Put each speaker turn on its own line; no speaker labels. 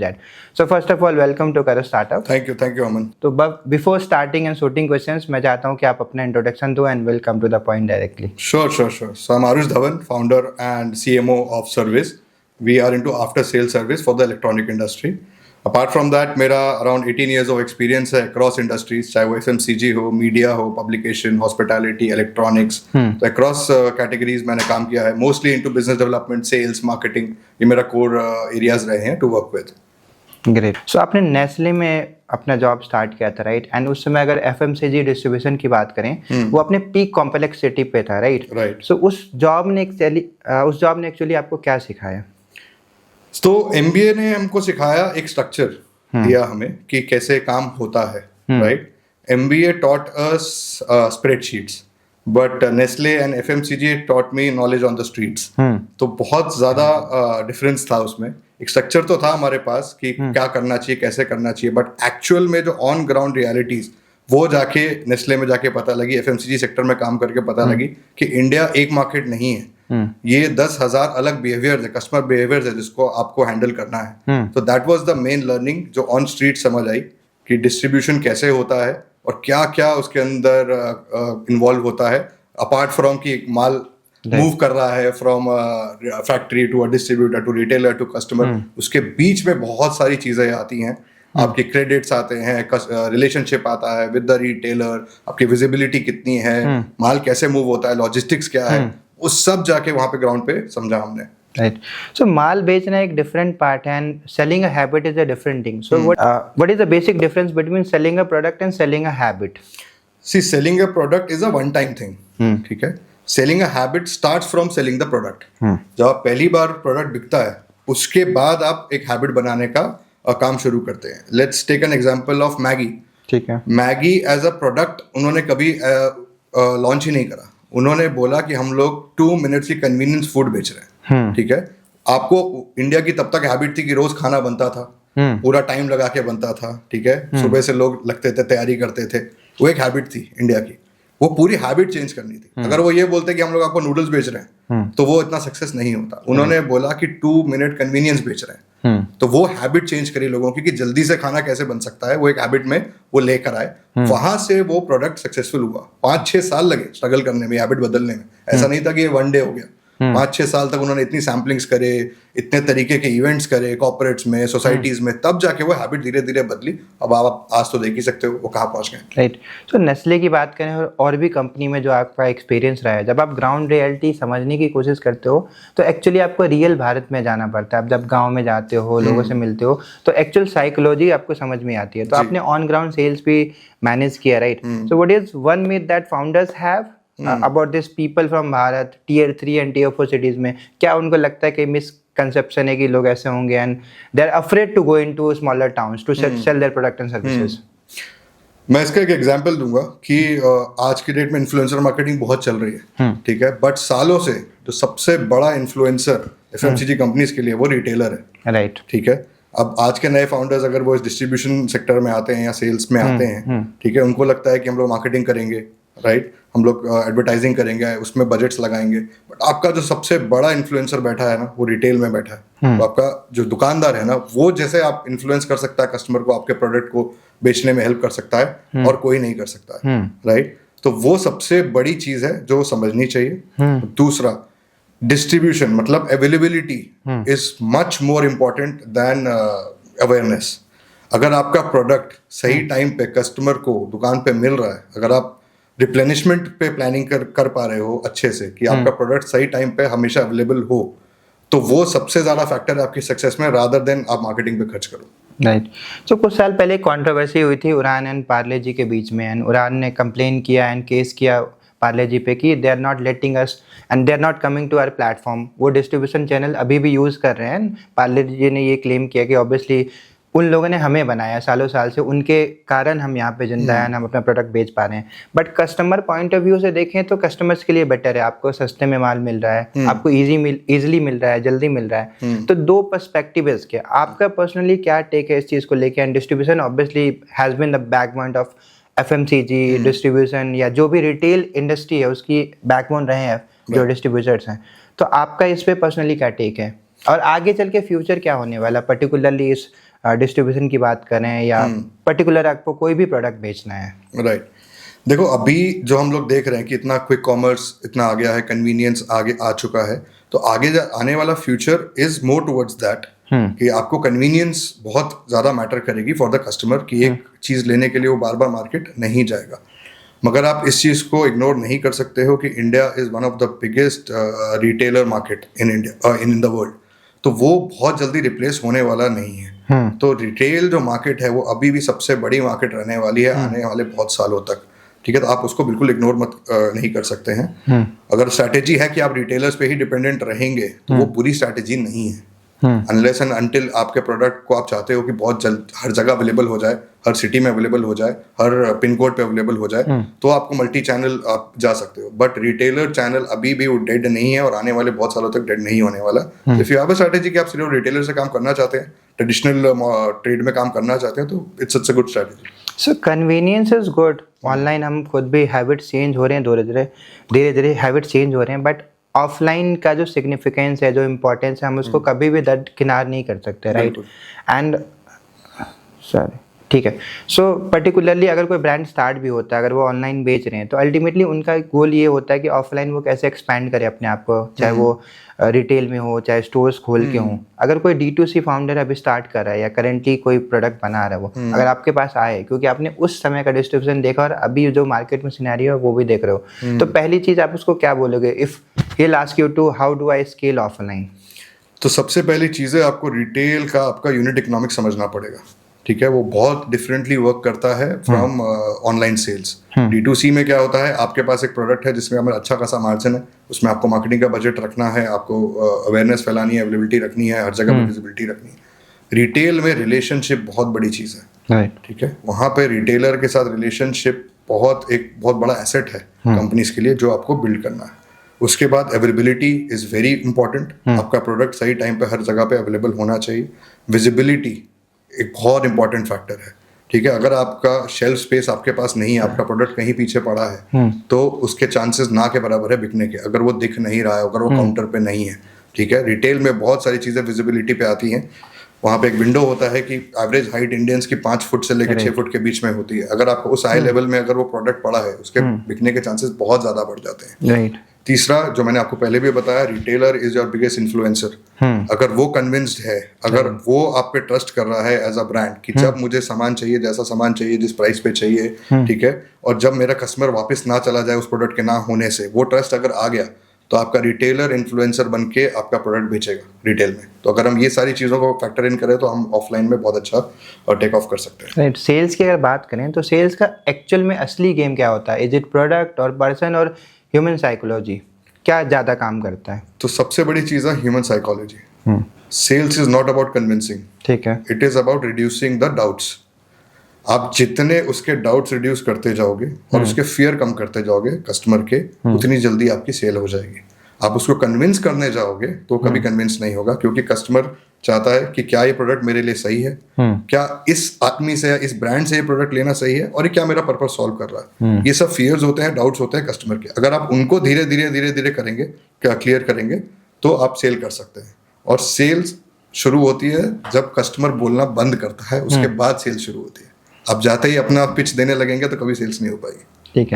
that. So first of all, welcome to Kara Startup.
Thank you, Aman.
तो before starting and shooting questions, मैं चाहता हूँ कि आप अपना introduction दो and we'll come to the point directly.
Sure. So I'm Arush Dhawan, founder and CMO of Service. We are into after sales service for the electronic industry. Apart from that, मेरा around 18 years of experience है across industries, चाहे वो FMCG हो, media हो, publication, hospitality, electronics. तो across categories मैंने काम किया है, mostly into business development, sales, marketing. ये मेरा core areas रहे हैं to work with.
ग्रेट. सो आपने नेस्ले में अपना जॉब स्टार्ट किया था, राइट? एंड उस समय अगर एफएमसीजी डिस्ट्रीब्यूशन की बात करें वो अपने पीक कॉम्प्लेक्सिटी पे था, राइट? सो उस जॉब ने एक्चुअली आपको क्या सिखाया?
तो MBA ने हमको सिखाया, एक स्ट्रक्चर दिया हमें कि कैसे काम होता है, right? MBA taught us spreadsheets, but Nestle and FMCG taught me knowledge on the streets. तो बहुत ज़्यादा डिफरेंस था उसमें. एक स्ट्रक्चर तो था हमारे पास कि क्या करना चाहिए, कैसे करना चाहिए, बट एक्चुअल में जो ऑन ग्राउंड रियलिटीज वो जाके नेस्ले में जाके पता लगी, FMCG सेक्टर में काम करके पता लगी कि इंडिया एक मार्केट नहीं है. ये 10,000 अलग बिहेवियर है, कस्टमर बिहेवियर है जिसको आपको हैंडल करना है. तो that was the main learning जो ऑन स्ट्रीट समझ आई कि डिस्ट्रीब्यूशन कैसे होता है और क्या क्या उसके अंदर इन्वॉल्व होता है, अपार्ट फ्रॉम कि माल मूव कर रहा है from factory to a distributor to retailer to customer. उसके बीच में बहुत सारी चीजें आती हैं. आपके क्रेडिट्स आते हैं, रिलेशनशिप आता है विद द रिटेलर, आपकी विजिबिलिटी कितनी है, माल कैसे मूव होता है, लॉजिस्टिक्स क्या है, उस सब जाके वहां पे ग्राउंड पे समझा हमने.
Right. So माल बेचना एक different part है and selling a habit is a different thing. So what is the basic difference between selling a product and selling a habit?
See, selling a product is a one time thing. ठीक है. Selling a habit starts from selling the product. जब आप पहली बार product बिकता है उसके बाद आप एक हैबिट बनाने का काम शुरू करते हैं. Let's take an example of Maggi.
ठीक है.
Maggi as a product उन्होंने कभी लॉन्च ही नहीं करा. उन्होंने बोला कि हम लोग 2 मिनट्स की कन्वीनियंस फूड बेच रहे हैं. ठीक है. आपको इंडिया की तब तक हैबिट थी कि रोज खाना बनता था, पूरा टाइम लगा के बनता था. ठीक है. सुबह से लोग लगते थे, तैयारी करते थे. वो एक हैबिट थी इंडिया की. वो पूरी हैबिट चेंज करनी थी. अगर वो ये बोलते कि हम लोग आपको नूडल्स बेच रहे हैं तो वो इतना सक्सेस नहीं होता. उन्होंने बोला कि 2 मिनट कन्वीनियंस बेच रहे हैं. तो वो हैबिट चेंज करी लोगों की कि जल्दी से खाना कैसे बन सकता है, वो एक हैबिट में वो लेकर आए. वहां से वो प्रोडक्ट सक्सेसफुल हुआ. 5-6 साल लगे स्ट्रगल करने में, हैबिट बदलने में. ऐसा नहीं था कि ये वन डे हो गया. 5-6 साल तक उन्होंने इतनी सैम्पलिंग्स करे, इतने तरीके के इवेंट्स करे कॉर्पोरेट्स में, सोसाइटीज में, तब जाके वो हैबिट धीरे धीरे बदली. अब आप आज तो देख ही सकते हो वो कहाँ पहुंच गए.
राइट. सो नेस्ले की बात करें और भी कंपनी में जो आपका एक्सपीरियंस रहा है, जब आप ग्राउंड रियलिटी समझने की कोशिश करते हो तो एक्चुअली आपको रियल भारत में जाना पड़ता है. आप जब गाँव में जाते हो, लोगों से मिलते हो तो एक्चुअल साइकोलॉजी आपको समझ में आती है. तो आपने ऑन ग्राउंड सेल्स भी मैनेज किया, right? So what is one myth that founders have about this people from Bharat, tier 3 and tier 4 cities में? क्या उनको लगता है कि misconception है कि लोग ऐसे होंगे and they're afraid to go into smaller towns to sell their product and services?
मैं इसका एक एग्जांपल दूंगा कि आज की डेट में इन्फ्लुएंसर मार्केटिंग बहुत चल रही है. ठीक है. बट सालों से जो सबसे बड़ा इन्फ्लुएंसर FMCG कंपनीज के लिए वो रिटेलर है, राइट? ठीक है. अब आज के नए फाउंडर्स अगर वो डिस्ट्रीब्यूशन सेक्टर में आते हैं या सेल्स में आते हैं, ठीक है, उनको लगता है कि हम लोग मार्केटिंग करेंगे, राइट, हम लोग एडवर्टाइजिंग करेंगे, उसमें बजट्स लगाएंगे. बट आपका जो सबसे बड़ा इन्फ्लुएंसर बैठा है ना, वो रिटेल में बैठा है. तो आपका जो दुकानदार है ना, वो जैसे आप इन्फ्लुएंस कर सकता है कस्टमर को, आपके प्रोडक्ट को बेचने में हेल्प कर सकता है और कोई नहीं कर सकता है, राइट? तो वो सबसे बड़ी चीज है जो समझनी चाहिए. दूसरा, डिस्ट्रीब्यूशन मतलब availability is much more important then awareness. अगर आपका प्रोडक्ट सही टाइम पे कस्टमर को दुकान पे मिल रहा है, अगर आप रिप्लेनिशमेंट पे प्लानिंग कर पा रहे हो अच्छे से कि आपका प्रोडक्ट सही टाइम पे हमेशा अवेलेबल हो, तो वो सबसे ज्यादा फैक्टर है आपकी सक्सेस में, रादर देन आप मार्केटिंग पे खर्च करो.
राइट. सो कुछ साल पहले कंट्रोवर्सी हुई थी उड़ान एंड पार्ले जी के बीच में, एंड उड़ान ने कंप्लेन किया एंड केस किया पार्ले जी पे कि they are not letting us and they are not coming to our platform. वो डिस्ट्रीब्यूशन चैनल अभी भी यूज़ कर रहे हैं. पार्ले जी ने ये क्लेम किया कि ऑब्वियसली उन लोगों ने हमें बनाया सालों साल से, उनके कारण हम यहाँ पे जिंदा हैं, हम अपना प्रोडक्ट बेच पा रहे हैं. But customer point of view से देखें तो कस्टमर्स के लिए बेटर है. आपको सस्ते में माल मिल रहा है, आपको इजीली मिल रहा है, जल्दी मिल रहा है. तो दो पर्सपेक्टिव है इसके. आपका पर्सनली क्या टेक है इस चीज़ को लेके? And distribution obviously has been the backbone of FMCG distribution या जो भी रिटेल इंडस्ट्री है उसकी बैकबोन रहे हैं जो डिस्ट्रीब्यूटर्स हैं. तो आपका इस पे पर्सनली क्या टेक है और आगे चल के फ्यूचर क्या होने वाला पर्टिकुलरली इस डिस्ट्रीब्यूशन की बात करें या पर्टिकुलर आपको कोई भी प्रोडक्ट बेचना है।
राइट। देखो अभी जो हम लोग देख रहे हैं कि इतना क्विक कॉमर्स इतना आ गया है, कन्वीनियंस आगे आ चुका है, तो आगे आने वाला future is more towards that कि आपको कन्वीनियंस बहुत ज़्यादा मैटर करेगी फॉर द कस्टमर, कि एक चीज़ लेने के लिए वो बार बार मार्केट नहीं जाएगा। मगर आप इस चीज़ को इग्नोर नहीं कर सकते हो कि India is one of the biggest retailer market in India in the world. तो वो बहुत जल्दी रिप्लेस होने वाला नहीं है। तो रिटेल जो मार्केट है वो अभी भी सबसे बड़ी मार्केट रहने वाली है आने वाले बहुत सालों तक। ठीक है, तो आप उसको बिल्कुल इग्नोर मत नहीं कर सकते हैं। अगर स्ट्रैटेजी है कि आप रिटेलर्स पे ही डिपेंडेंट रहेंगे तो वो बुरी स्ट्रैटेजी नहीं है। अनलेस एंड अनटिल आपके प्रोडक्ट को आप चाहते हो कि बहुत जल्द हर जगह अवेलेबल हो जाए, हर सिटी में अवेलेबल हो जाए, हर पिन कोड पे अवेलेबल हो जाए, तो आपको मल्टी चैनल आप जा सकते हो। बट रिटेलर चैनल अभी भी वो डेड नहीं है और आने वाले बहुत सालों तक डेड नहीं होने वाला। If you have a strategy कि आप सिर्फ रिटेलर से काम करना चाहते हैं, ट्रेडिशनल ट्रेड में काम करना चाहते हैं, तो it's a good strategy.
So convenience is good. Online हम खुद भी हैबिट चेंज हो रहे हैं, धीरे धीरे हैबिट चेंज हो रहे हैं, बट ऑफलाइन का जो सिग्निफिकेंस है, जो इम्पोर्टेंस है, हम उसको कभी भी दरकिनार नहीं कर सकते, राइट। एंड सॉरी, ठीक है। सो पर्टिकुलरली अगर कोई ब्रांड स्टार्ट भी होता है, अगर वो ऑनलाइन बेच रहे हैं, तो अल्टीमेटली उनका गोल ये होता है कि ऑफलाइन वो कैसे एक्सपैंड करे अपने आप को, चाहे वो रिटेल में हो, चाहे स्टोर्स खोल के हों। अगर कोई D2C फाउंडर अभी स्टार्ट कर रहा है या करेंटली कोई प्रोडक्ट बना रहा है, वो अगर आपके पास आए, क्योंकि आपने उस समय का डिस्ट्रीब्यूशन देखा और अभी जो मार्केट में सिनेरियो है वो भी देख रहे हो, तो पहली चीज़ आप उसको क्या बोलोगे if he will ask you to how do I scale offline?
तो सबसे पहली चीज़ है आपको रिटेल का आपका यूनिट इकोनॉमिक्स समझना पड़ेगा। ठीक है, वो बहुत डिफरेंटली वर्क करता है फ्रॉम ऑनलाइन सेल्स। D2C में क्या होता है, आपके पास एक प्रोडक्ट है जिसमें हमारा अच्छा खासा मार्जिन है, उसमें आपको मार्केटिंग का बजट रखना है, आपको अवेयरनेस फैलानी है, अवेलेबिलिटी रखनी है, हर जगह पर विजिबिलिटी रखनी है। रिटेल में रिलेशनशिप बहुत बड़ी चीज़ है। ठीक है, वहाँ पे रिटेलर के साथ रिलेशनशिप एक बहुत बड़ा एसेट है कंपनीज के लिए, जो आपको बिल्ड करना है। उसके बाद अवेलेबिलिटी इज़ वेरी इंपॉर्टेंट। आपका प्रोडक्ट सही टाइम पे हर जगह पे अवेलेबल होना चाहिए। विजिबिलिटी एक बहुत इंपॉर्टेंट फैक्टर है। ठीक है, अगर आपका शेल्फ स्पेस आपके पास नहीं है, आपका प्रोडक्ट कहीं पीछे पड़ा है, तो उसके चांसेस ना के बराबर है बिकने के, अगर वो दिख नहीं रहा है, अगर वो काउंटर पे नहीं है। ठीक है, रिटेल में बहुत सारी चीज़ें विजिबिलिटी पे आती हैं। वहाँ पे एक विंडो होता है कि एवरेज हाइट इंडियंस की 5 फुट से लेकर 6 फुट के बीच में होती है। अगर आपको उस हाई लेवल में अगर वो प्रोडक्ट पड़ा है, उसके बिकने के चांसेस बहुत ज़्यादा बढ़ जाते हैं।
राइट।
तीसरा, जो मैंने आपको पहले भी बताया, retailer is your biggest influencer. अगर वो कन्विंस्ड है, अगर वो आप पे ट्रस्ट कर रहा है एज अ ब्रांड कि जब मुझे सामान चाहिए, जैसा सामान चाहिए, जिस प्राइस पे चाहिए, ठीक है, और जब मेरा कस्टमर वापस ना चला जाए उस प्रोडक्ट के ना होने से, वो ट्रस्ट अगर आ गया, तो आपका रिटेलर इन्फ्लुएंसर बन के आपका प्रोडक्ट बेचेगा रिटेल में। तो अगर हम ये सारी चीज़ों को फैक्टर इन करें, तो हम ऑफलाइन में बहुत अच्छा टेक ऑफ कर सकते हैं।
राइट। सेल्स की अगर बात करें, तो सेल्स का एक्चुअल में असली गेम क्या होता है? इज इट प्रोडक्ट और पर्सन और ह्यूमन साइकोलॉजी, क्या ज़्यादा काम करता है?
तो सबसे बड़ी चीज़ है human psychology. Sales is not about convincing,
ठीक है,
it is about reducing the doubts. आप जितने उसके डाउट्स रिड्यूस करते जाओगे और उसके फियर कम करते जाओगे कस्टमर के, उतनी जल्दी आपकी सेल हो जाएगी। आप उसको कन्विंस करने जाओगे तो कभी कन्विंस नहीं होगा, क्योंकि कस्टमर चाहता है कि क्या ये प्रोडक्ट मेरे लिए सही है, क्या इस आदमी से या इस ब्रांड से ये प्रोडक्ट लेना सही है, और ये क्या मेरा पर्पस सॉल्व कर रहा है। ये सब फियर्स होते हैं, डाउट्स होते हैं कस्टमर के। अगर आप उनको धीरे धीरे करेंगे, क्लियर करेंगे, तो आप सेल कर सकते हैं। और सेल्स शुरू होती है जब कस्टमर बोलना बंद करता है, उसके बाद सेल्स शुरू होती है। आप जाते ही अपना पिच देने लगेंगे तो कभी सेल्स नहीं हो पाएगी।